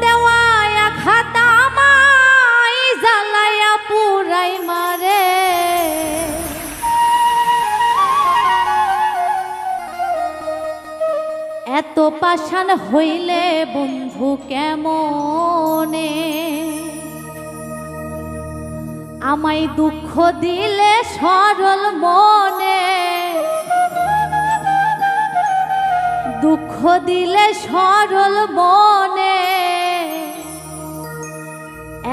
দেওয়া আঘাত আমায় জ্বালায়া পুরাই মারে। এত পাষাণ হইলে বন্ধু কেমনে, আমায় দুঃখ দিলে সরল মনে, দুঃখ দিলে সরল মনে।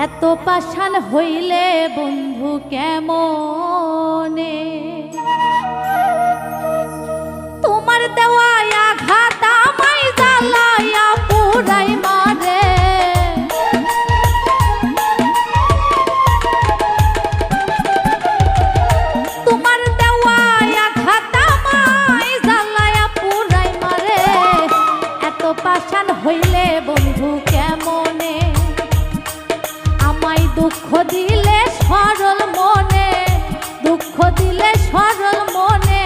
এত পাষাণ হইলে বন্ধু কেমনে, তোমার দেওয়া আঘাত আমায় জ্বালায়া পুরাই মারে। তোমার দেওয়া আঘাত আমায় জ্বালায়া পুরাই মারে। এত পাষাণ হইলে বন্ধু কেমনে, আমায় দুঃখ দিলে সরল মনে, দুঃখ দিলে সরল মনে।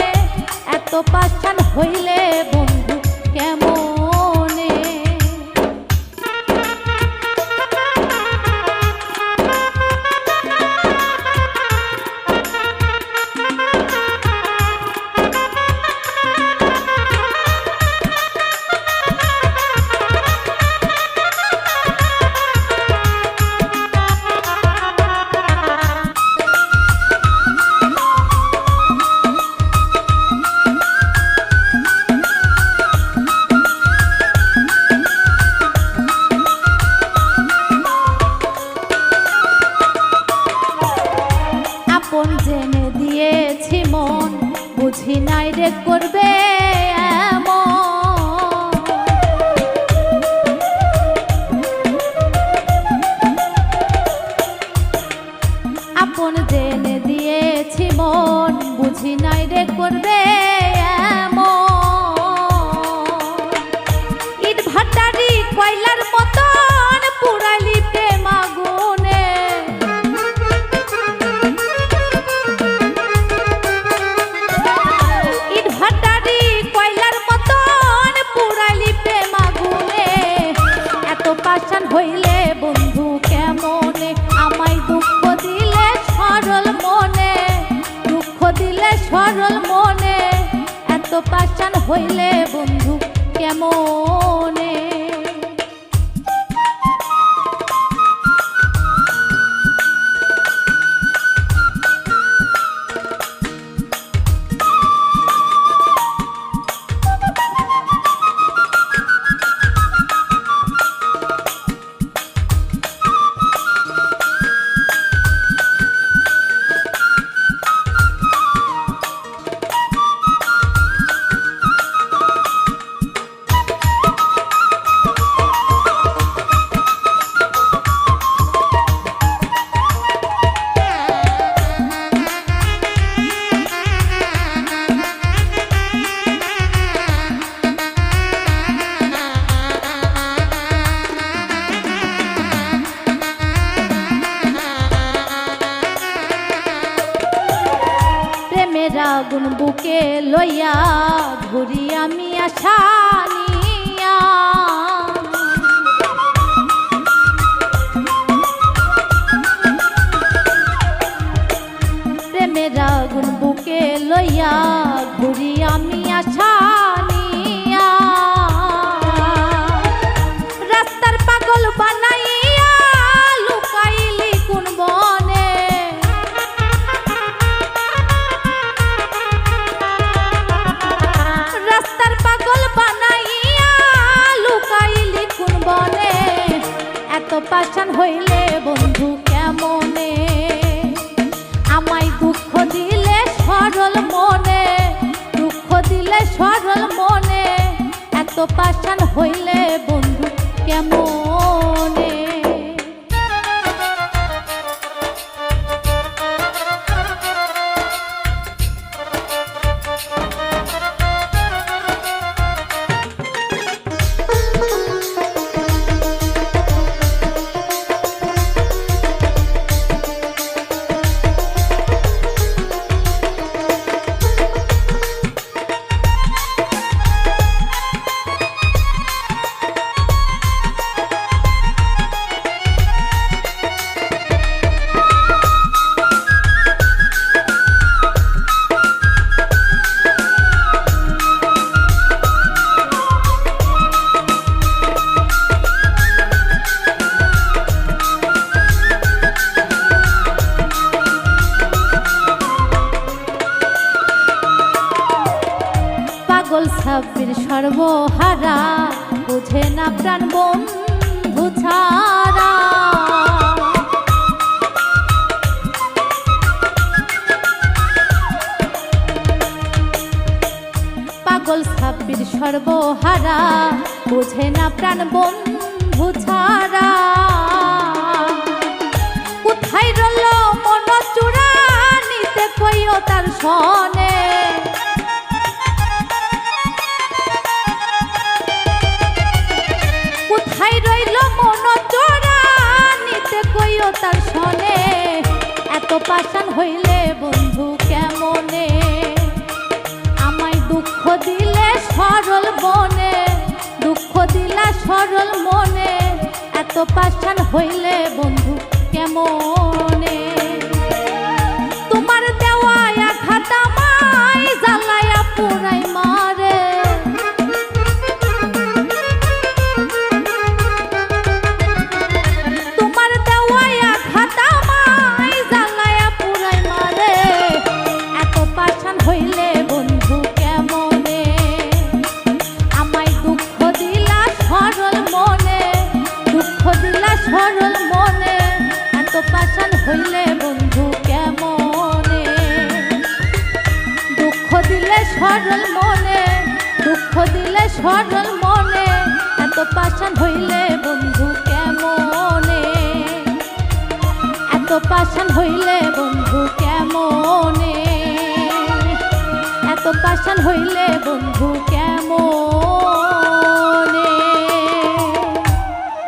এত পাষাণ হইলে বন্ধু কেমনে। আপন জেনে দিয়েছি মন, বুঝি নাই রে করবে এমন। আপন জেনে দিয়েছি মন, বুঝি নাই রে করবে এমন। ইট ভাটারি কয়লার মতন পুরাইলি প্রেম আগুনে। ইট ভাটারি কয়লার মতন পুরাইলি প্রেম আগুনে। এত পাষাণ হইলে বন্ধু কেমনে, আমায় দুঃখ দিলে সরল মনে, দুঃখ দিলে সরল মনে। এত পাষাণ হইলে বন্ধু কেমনে। আগুন বুকে লইয়া ঘুরি আমি আশা নিয়া। প্রেমের আগুন বুকে লইয়া ঘুরি আমি আশা নিয়া। রাস্তার পাগল বানাইয়া লুকাইলি কোন বনে। রাস্তার পাগল বানাইয়া লুকাইলি কোন বনে। এত পাষাণ হইলে বন্ধু কেমনে, আমায় দুঃখ দিলে সরল মনে, দুঃখ দিলে সরল মনে। এত পাষাণ হইলে বন্ধু কেমনে। পাগল সাব্বির সর্বহারা, বুঝে না প্রাণ বন্ধু ছাড়া। পাগল সাব্বির সর্বহারা, বুঝে না প্রাণ বন্ধু ছাড়া। কোথায় রইল মন চূড়া, নিতে কইও তার সনে। কোথায় রইল মন চূড়া, নিতে কইও তার সনে। এত পাষাণ হইলে বন্ধু কেমনে, আমায় দুঃখ দিলে সরল মনে, দুঃখ দিলা সরল মনে। এত পাষাণ হইলে বন্ধু কেমনে, তোমার দেওয়া আঘাত আমায় জ্বালায়া পুরাই মারে। তোমার দেওয়া আঘাত আমায় জ্বালায়া পুরাই মারে। এত পাষাণ হইলে বন্ধু কেমনে, আমায় দুঃখ দিলা সরল মনে, দুঃখ দিলা সরল মনে। এত পাষাণ হইলে বন্ধু কেমনে, দুঃখ দিলে সরল মনে, দুঃখ দিলে সরল মনে। এত পাষাণ হইলে বন্ধু কেমনে, এত পাষাণ হইলে বন্ধু কেমনে, এত পাষাণ হইলে